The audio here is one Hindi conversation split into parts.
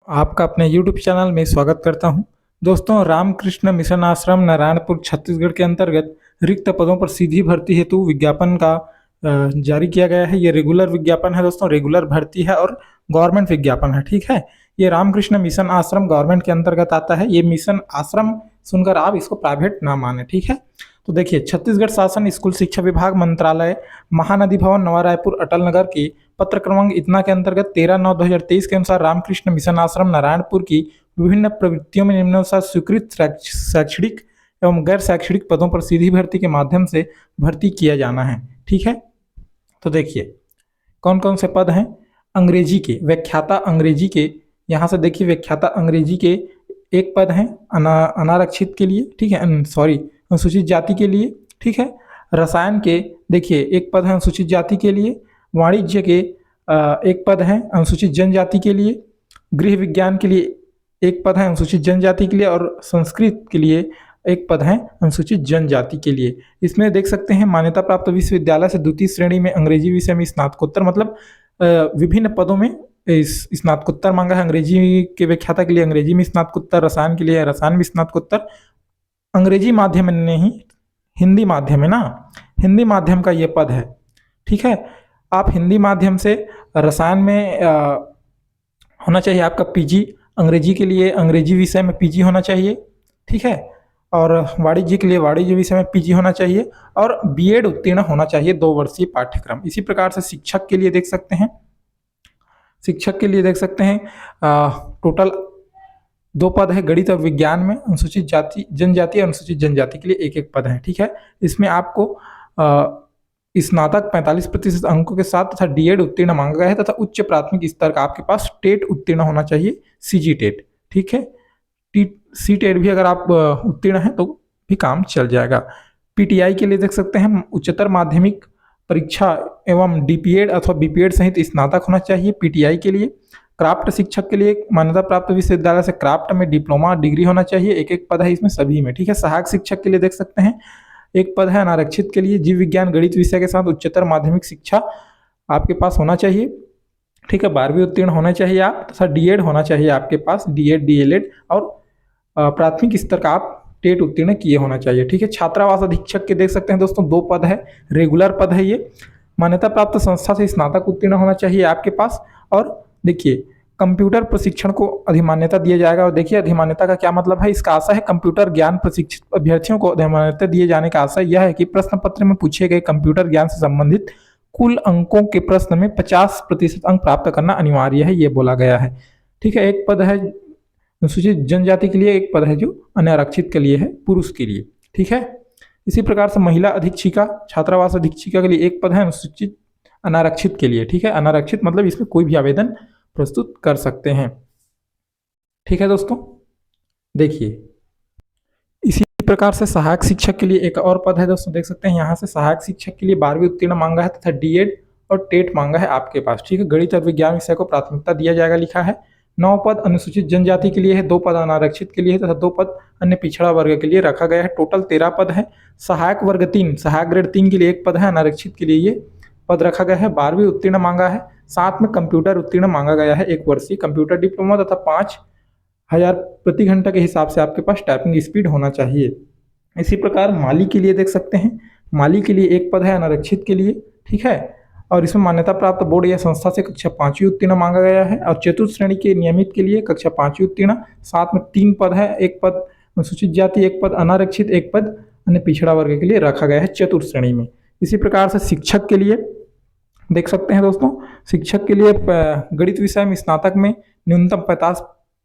आपका अपने यूट्यूब चैनल में स्वागत करता हूं। दोस्तों, रामकृष्ण मिशन आश्रम नारायणपुर छत्तीसगढ़ के अंतर्गत रिक्त पदों पर सीधी भर्ती हेतु विज्ञापन का जारी किया गया है। ये रेगुलर विज्ञापन है दोस्तों, रेगुलर भर्ती है और गवर्नमेंट विज्ञापन है। ठीक है, ये रामकृष्ण मिशन आश्रम गवर्नमेंट के अंतर्गत आता है। ये मिशन आश्रम सुनकर आप इसको प्राइवेट ना माने। ठीक है, तो देखिए, छत्तीसगढ़ शासन स्कूल शिक्षा विभाग मंत्रालय महानदी भवन नवा रायपुर अटल नगर की पत्र क्रमांक इतना के अंतर्गत 13/9/2023 के अनुसार रामकृष्ण मिशन आश्रम नारायणपुर की विभिन्न प्रवृत्तियों में निम्नानुसार स्वीकृत शैक्षणिक एवं गैर शैक्षणिक पदों पर सीधी भर्ती के माध्यम से भर्ती किया जाना है। ठीक है, तो देखिए कौन कौन से पद हैं। अंग्रेजी के व्याख्याता, अंग्रेजी के यहाँ से देखिए व्याख्याता अंग्रेजी के एक पद हैं अनारक्षित के लिए। ठीक है, सॉरी, अनुसूचित जाति के लिए। ठीक है, रसायन के देखिए एक पद है अनुसूचित जाति के लिए। वाणिज्य के एक पद है अनुसूचित जनजाति के लिए। गृह विज्ञान के लिए एक पद है अनुसूचित जनजाति के लिए और संस्कृत के लिए एक पद है अनुसूचित जनजाति के लिए। इसमें देख सकते हैं मान्यता प्राप्त विश्वविद्यालय से द्वितीय श्रेणी में अंग्रेजी विषय में स्नातकोत्तर, मतलब विभिन्न पदों में स्नातकोत्तर मांगा है। अंग्रेजी के व्याख्याता के लिए अंग्रेजी में स्नातकोत्तर, रसायन के लिए रसायन में स्नातकोत्तर। अंग्रेजी माध्यम में नहीं, हिंदी माध्यम है ना, हिंदी माध्यम का ये पद है। ठीक है, आप हिंदी माध्यम से रसायन में होना चाहिए आपका पीजी, अंग्रेजी के लिए अंग्रेजी विषय में पीजी होना चाहिए। ठीक है, और वाणिज्य के लिए वाणिज्य विषय में पीजी होना चाहिए और बीएड उत्तीर्ण होना चाहिए 2 वर्षीय पाठ्यक्रम। इसी प्रकार से शिक्षक के लिए देख सकते हैं, शिक्षक के लिए देख सकते हैं टोटल 2 पद है गणित और विज्ञान में। अनुसूचित जाति जनजाति और अनुसूचित जनजाति के लिए एक एक पद है। ठीक है, इसमें आपको स्नातक 45% अंकों के साथ तथा डीएड उत्तीर्ण मांगा गया है तथा उच्च प्राथमिक स्तर का आपके पास टेट उत्तीर्ण होना चाहिए, सीजी टेट। ठीक है, सी टेट भी अगर आप उत्तीर्ण हैं तो भी काम चल जाएगा। पीटीआई के लिए देख सकते हैं उच्चतर माध्यमिक परीक्षा एवं डीपीएड अथवा बीपीएड सहित स्नातक होना चाहिए पीटीआई के लिए। क्राफ्ट शिक्षक के लिए मान्यता प्राप्त विश्वविद्यालय से क्राफ्ट में डिप्लोमा डिग्री होना चाहिए, एक एक पद है इसमें सभी में। ठीक है, सहायक शिक्षक के लिए देख सकते हैं एक पद है अनारक्षित के लिए। जीव विज्ञान गणित विषय के साथ उच्चतर माध्यमिक शिक्षा आपके पास होना चाहिए। ठीक है, 12वीं उत्तीर्ण होना चाहिए आप तथा डीएड होना चाहिए आपके पास, डीएड डीएलएड और प्राथमिक स्तर का आप टेट उत्तीर्ण किए होना चाहिए। ठीक है, छात्रावास अधीक्षक के देख सकते हैं दोस्तों 2 पद है, रेगुलर पद है ये। मान्यता प्राप्त संस्था से स्नातक उत्तीर्ण होना चाहिए आपके पास। और देखिए कंप्यूटर प्रशिक्षण को अधिमान्यता दिया जाएगा। और देखिए अधिमान्यता का क्या मतलब है, इसका आशय है कंप्यूटर ज्ञान प्रशिक्षित अभ्यर्थियों को अधिमान्यता दिए जाने का आशय यह है कि प्रश्न पत्र में पूछे गए कंप्यूटर ज्ञान से संबंधित कुल अंकों के प्रश्न में 50% अंक प्राप्त करना अनिवार्य है, ये बोला गया है। ठीक है, एक पद है अनुसूचित जनजाति के लिए, एक पद है जो अनारक्षित के लिए है, पुरुष के लिए। ठीक है, इसी प्रकार से महिला अधीक्षिका, छात्रावास अधीक्षिका के लिए एक पद है अनुसूचित अनारक्षित के लिए। ठीक है, अनारक्षित मतलब इसमें कोई भी आवेदन प्रस्तुत कर सकते हैं। ठीक है दोस्तों, देखिए इसी प्रकार से सहायक शिक्षक के लिए एक और पद है दोस्तों, देख सकते हैं यहाँ से सहायक शिक्षक के लिए 12वीं उत्तीर्ण मांगा है तथा डीएड और टेट मांगा है आपके पास। ठीक है, गणित और विज्ञान विषय को प्राथमिकता दिया जाएगा लिखा है। 9 पद अनुसूचित जनजाति के लिए है, 2 पद अनारक्षित के लिए है तथा 2 पद अन्य पिछड़ा वर्ग के लिए रखा गया है। टोटल 13 पद है। सहायक वर्ग 3, सहायक ग्रेड 3 के लिए एक पद है, अनारक्षित के लिए ये पद रखा गया है। 12वीं उत्तीर्ण मांगा है, साथ में कंप्यूटर उत्तीर्ण मांगा गया है, 1 वर्षीय कंप्यूटर डिप्लोमा तथा 5000 प्रति घंटा के हिसाब से आपके पास टाइपिंग स्पीड होना चाहिए। इसी प्रकार माली के लिए देख सकते हैं, माली के लिए एक पद है अनारक्षित के लिए। ठीक है, और इसमें मान्यता प्राप्त बोर्ड या संस्था से कक्षा 5वीं उत्तीर्ण मांगा गया है। और चतुर्थ श्रेणी के नियमित के लिए कक्षा 5वीं उत्तीर्ण, साथ में 3 पद है, एक पद अनुसूचित जाति, एक पद अनारक्षित, एक पद अन्य पिछड़ा वर्ग के लिए रखा गया है चतुर्थ श्रेणी में। इसी प्रकार से शिक्षक के लिए देख सकते हैं दोस्तों, शिक्षक के लिए गणित विषय में स्नातक में न्यूनतम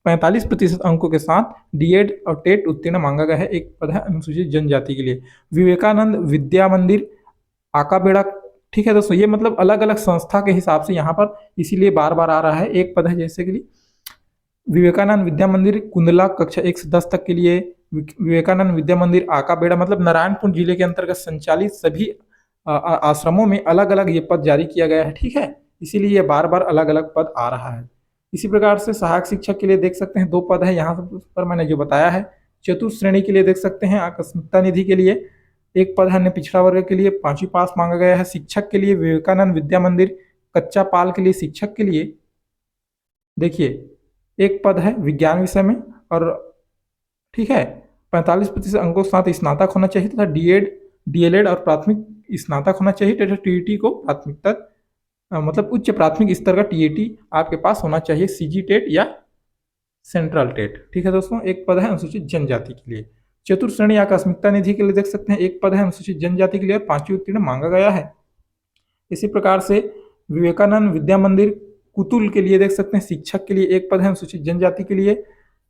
45% अंकों के साथ डीएड और टेट उत्तीर्ण मांगा गया है, एक पद है अनुसूचित जनजाति के लिए। विवेकानंद विद्या मंदिर आकाबेड़ा। ठीक है दोस्तों, ये मतलब अलग अलग संस्था के हिसाब से यहाँ पर इसीलिए बार बार आ रहा है। एक पद है जैसे कि विवेकानंद विद्या मंदिर कुंदला कक्षा 1 से 10 तक के लिए। विवेकानंद विद्या मंदिर आकाबेड़ा मतलब नारायणपुर जिले के अंतर्गत संचालित सभी आश्रमों में अलग अलग ये पद जारी किया गया है। ठीक है, इसीलिए ये बार बार अलग अलग पद आ रहा है। इसी प्रकार से सहायक शिक्षक के लिए देख सकते हैं 2 पद है यहाँ पर मैंने जो बताया है। चतुर्थ श्रेणी के लिए देख सकते हैं आकस्मिकता निधि के लिए एक पद है, अन्य पिछड़ा वर्ग के लिए 5वीं पास मांगा गया है। शिक्षक के लिए विवेकानंद विद्या मंदिर कच्चा पाल के लिए शिक्षक के लिए देखिए एक पद है विज्ञान विषय में, और ठीक है 45% अंकों के साथ स्नातक होना चाहिए तथा डीएलएड और प्राथमिक स्नातक होना चाहिए तथा टीईटी को प्राथमिकता मतलब उच्च प्राथमिक स्तर का टीईटी आपके पास होना चाहिए, सीजी टेट या सेंट्रल टेट। ठीक है दोस्तों, एक पद है अनुसूचित जनजाति के लिए। चतुर्थ श्रेणी आकस्मिकता निधि के लिए देख सकते हैं एक पद है अनुसूचित जनजाति के लिए और 5वीं उत्तीर्ण मांगा गया है। इसी प्रकार से विवेकानंद विद्या मंदिर कुतुल के लिए देख सकते हैं शिक्षक के लिए एक पद है अनुसूचित जनजाति के लिए।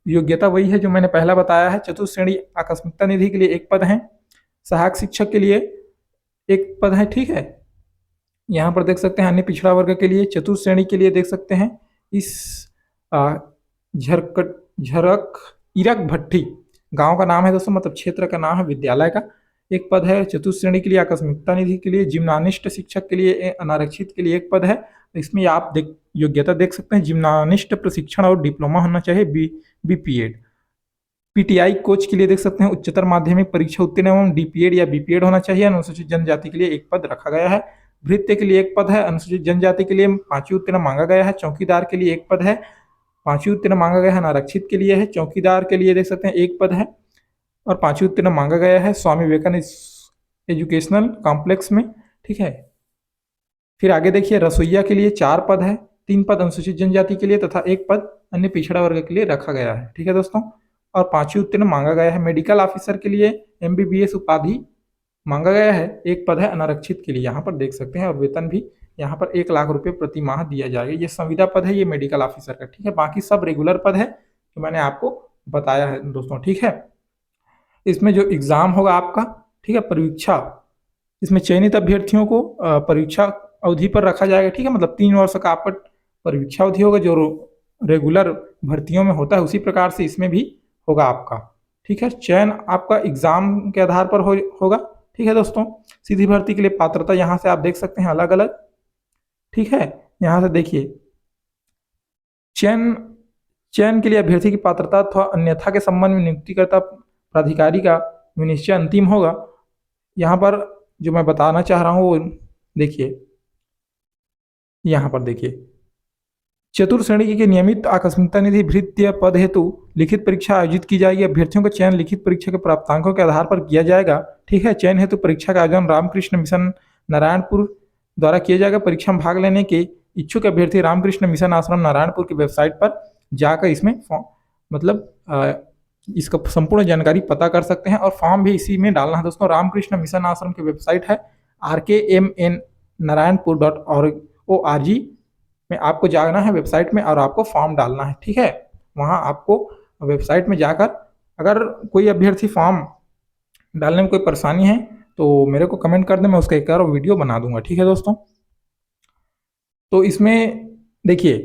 योग्यता वही है जो मैंने पहला बताया है। चतुर्थ श्रेणी आकस्मिकता निधि के लिए एक पद है। सहायक शिक्षक के लिए एक पद है। ठीक है, यहाँ पर देख सकते हैं अन्य पिछड़ा वर्ग के लिए चतुर्थ श्रेणी के लिए देख सकते हैं इस झरक इरक भट्टी गांव का नाम है दोस्तों, मतलब क्षेत्र का नाम है विद्यालय का। एक पद है चतुर्थ श्रेणी के लिए आकस्मिकता निधि के लिए। जिम्नानिस्ट शिक्षक के लिए अनारक्षित के लिए एक पद है। इसमें आप योग्यता देख सकते हैं जिम्नानिस्ट प्रशिक्षण और डिप्लोमा होना चाहिए बीपीएड। पीटीआई कोच के लिए देख सकते हैं उच्चतर माध्यमिक परीक्षा उत्तीर्ण एवं डीपीएड या बीपीएड होना चाहिए। अनुसूचित जनजाति के लिए एक पद रखा गया है। भृत्य के लिए एक पद है। अनुसूचित जनजाति के लिए 5वीं उत्तीर्ण मांगा गया है। चौकीदार के लिए एक पद है। 5वीं उत्तीर्ण मांगा गया है। अनारक्षित के लिए है। चौकीदार के लिए देख सकते हैं एक पद है और 5वीं उत्तीर्ण मांगा गया है स्वामी विवेकानंद एजुकेशनल कॉम्प्लेक्स में। ठीक है, फिर आगे देखिए रसोईया के लिए 4 पद है। 3 पद अनुसूचित जनजाति के लिए तथा एक पद अन्य पिछड़ा वर्ग के लिए रखा गया है। ठीक है दोस्तों, और 5वीं उत्तीर्ण मांगा गया है। मेडिकल ऑफिसर के लिए एमबीबीएस उपाधि मांगा गया है। एक पद है अनारक्षित के लिए, यहाँ पर देख सकते हैं, और वेतन भी यहाँ पर 1 लाख रुपए प्रति माह दिया जाएगा। ये संविदा पद है, ये मेडिकल ऑफिसर का। ठीक है, बाकी सब रेगुलर पद है जो मैंने आपको बताया है दोस्तों। ठीक है, इसमें जो एग्जाम होगा आपका, ठीक है, परीक्षा, इसमें चयनित अभ्यर्थियों को परीक्षा अवधि पर रखा जाएगा। ठीक है, मतलब 3 वर्ष का आपका परीक्षा अवधि होगा जो रेगुलर भर्तियों में होता है, उसी प्रकार से इसमें भी होगा आपका। ठीक है, चयन आपका एग्जाम के आधार पर होगा। ठीक है दोस्तों, सीधी भर्ती के लिए पात्रता यहाँ से आप देख सकते हैं अलग अलग। ठीक है, यहाँ से देखिए चयन के लिए अभ्यर्थी की पात्रता अथवा अन्यथा के संबंध में नियुक्तिकर्ता प्राधिकारी का विनिश्चय अंतिम होगा। यहाँ पर जो मैं बताना चाह रहा हूँ वो देखिए, यहाँ पर देखिए चतुर्थ श्रेणी के नियमित आकस्मिकता निधि भृत्य पद हेतु लिखित परीक्षा आयोजित की जाएगी। अभ्यर्थियों का चयन लिखित परीक्षा के प्राप्तांकों के आधार पर किया जाएगा। ठीक है, चयन हेतु परीक्षा का आयोजन रामकृष्ण मिशन नारायणपुर द्वारा किया जाएगा। परीक्षा में भाग लेने के इच्छुक अभ्यर्थी रामकृष्ण मिशन आश्रम नारायणपुर की वेबसाइट पर जाकर इसमें मतलब इसका संपूर्ण जानकारी पता कर सकते हैं, और फॉर्म भी इसी में डालना है दोस्तों। रामकृष्ण मिशन आश्रम की वेबसाइट है rkmnnarayanpur.org में आपको जाना है वेबसाइट में और आपको फॉर्म डालना है। ठीक है, वहाँ आपको वेबसाइट में जाकर अगर कोई अभ्यर्थी फॉर्म डालने में कोई परेशानी है तो मेरे को कमेंट कर दे, मैं उसका एक और वीडियो बना दूंगा। ठीक है दोस्तों, तो इसमें देखिए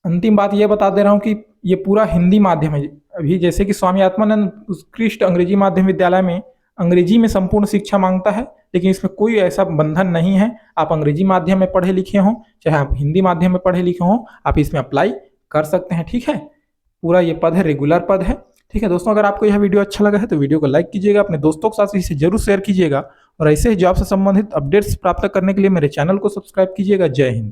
अंतिम बात यह बता दे रहा हूँ कि ये पूरा हिंदी माध्यम है। अभी जैसे कि स्वामी आत्मानंद उत्कृष्ट अंग्रेजी माध्यम विद्यालय में अंग्रेजी में संपूर्ण शिक्षा मांगता है, लेकिन इसमें कोई ऐसा बंधन नहीं है। आप अंग्रेजी माध्यम में पढ़े लिखे हों चाहे आप हिंदी माध्यम में पढ़े लिखे हों, आप इसमें अप्लाई कर सकते हैं। ठीक है, पूरा ये पद है, रेगुलर पद है। ठीक है दोस्तों, अगर आपको यह वीडियो अच्छा लगा है तो वीडियो को लाइक कीजिएगा, अपने दोस्तों के साथ इसे जरूर शेयर कीजिएगा, और ऐसे ही जॉब से संबंधित अपडेट्स प्राप्त करने के लिए मेरे चैनल को सब्सक्राइब कीजिएगा। जय हिंद।